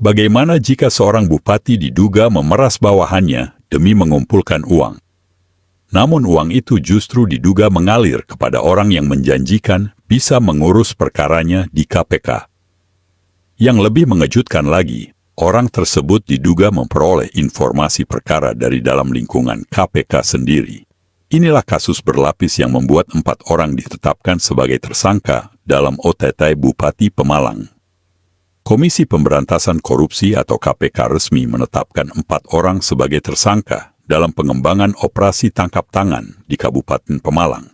Bagaimana jika seorang bupati diduga memeras bawahannya demi mengumpulkan uang? Namun uang itu justru diduga mengalir kepada orang yang menjanjikan bisa mengurus perkaranya di KPK. Yang lebih mengejutkan lagi, orang tersebut diduga memperoleh informasi perkara dari dalam lingkungan KPK sendiri. Inilah kasus berlapis yang membuat 4 orang ditetapkan sebagai tersangka dalam OTT Bupati Pemalang. Komisi Pemberantasan Korupsi atau KPK resmi menetapkan 4 orang sebagai tersangka dalam pengembangan operasi tangkap tangan di Kabupaten Pemalang.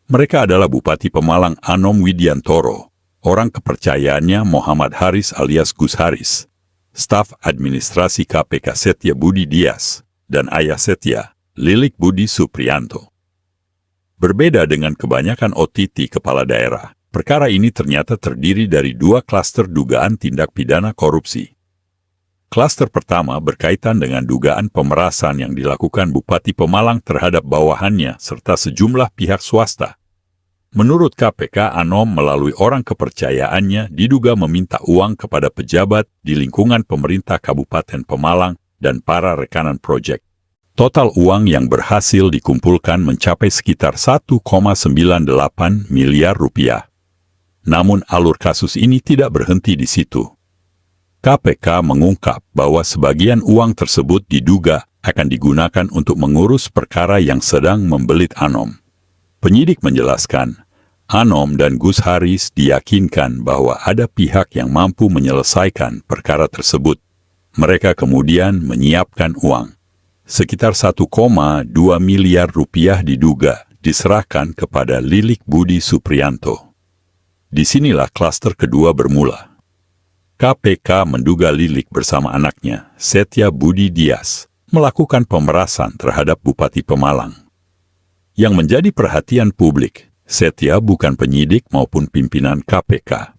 Mereka adalah Bupati Pemalang Anom Widiantoro, orang kepercayaannya Muhammad Haris alias Gus Haris, staf administrasi KPK Setia Budi Dias, dan ayah Setia, Lilik Budi Suprianto. Berbeda dengan kebanyakan OTT kepala daerah, perkara ini ternyata terdiri dari 2 klaster dugaan tindak pidana korupsi. Klaster pertama berkaitan dengan dugaan pemerasan yang dilakukan Bupati Pemalang terhadap bawahannya serta sejumlah pihak swasta. Menurut KPK, Anom melalui orang kepercayaannya diduga meminta uang kepada pejabat di lingkungan pemerintah Kabupaten Pemalang dan para rekanan proyek. Total uang yang berhasil dikumpulkan mencapai sekitar 1,98 miliar rupiah. Namun alur kasus ini tidak berhenti di situ. KPK mengungkap bahwa sebagian uang tersebut diduga akan digunakan untuk mengurus perkara yang sedang membelit Anom. Penyidik menjelaskan, Anom dan Gus Haris diyakinkan bahwa ada pihak yang mampu menyelesaikan perkara tersebut. Mereka kemudian menyiapkan uang. Sekitar 1,2 miliar rupiah diduga diserahkan kepada Lilik Budi Suprianto. Disinilah klaster kedua bermula. KPK menduga Lilik bersama anaknya, Setia Budi Dias, melakukan pemerasan terhadap Bupati Pemalang. Yang menjadi perhatian publik, Setia bukan penyidik maupun pimpinan KPK.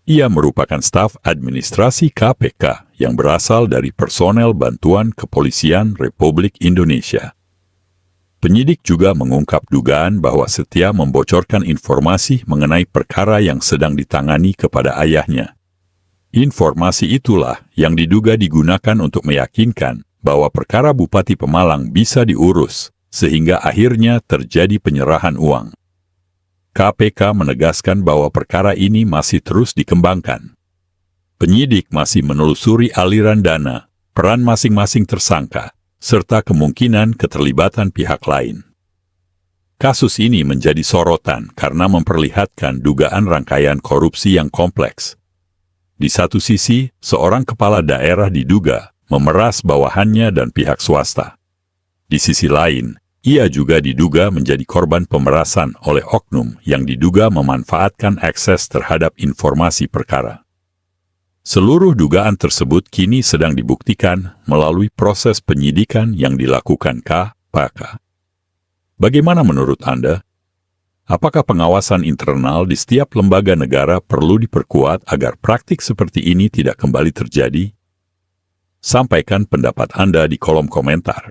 Ia merupakan staf administrasi KPK yang berasal dari personel bantuan Kepolisian Republik Indonesia. Penyidik juga mengungkap dugaan bahwa Setia membocorkan informasi mengenai perkara yang sedang ditangani kepada ayahnya. Informasi itulah yang diduga digunakan untuk meyakinkan bahwa perkara Bupati Pemalang bisa diurus, sehingga akhirnya terjadi penyerahan uang. KPK menegaskan bahwa perkara ini masih terus dikembangkan. Penyidik masih menelusuri aliran dana, peran masing-masing tersangka, serta kemungkinan keterlibatan pihak lain. Kasus ini menjadi sorotan karena memperlihatkan dugaan rangkaian korupsi yang kompleks. Di satu sisi, seorang kepala daerah diduga memeras bawahannya dan pihak swasta. Di sisi lain, ia juga diduga menjadi korban pemerasan oleh oknum yang diduga memanfaatkan akses terhadap informasi perkara. Seluruh dugaan tersebut kini sedang dibuktikan melalui proses penyidikan yang dilakukan KPK. Bagaimana menurut Anda? Apakah pengawasan internal di setiap lembaga negara perlu diperkuat agar praktik seperti ini tidak kembali terjadi? Sampaikan pendapat Anda di kolom komentar.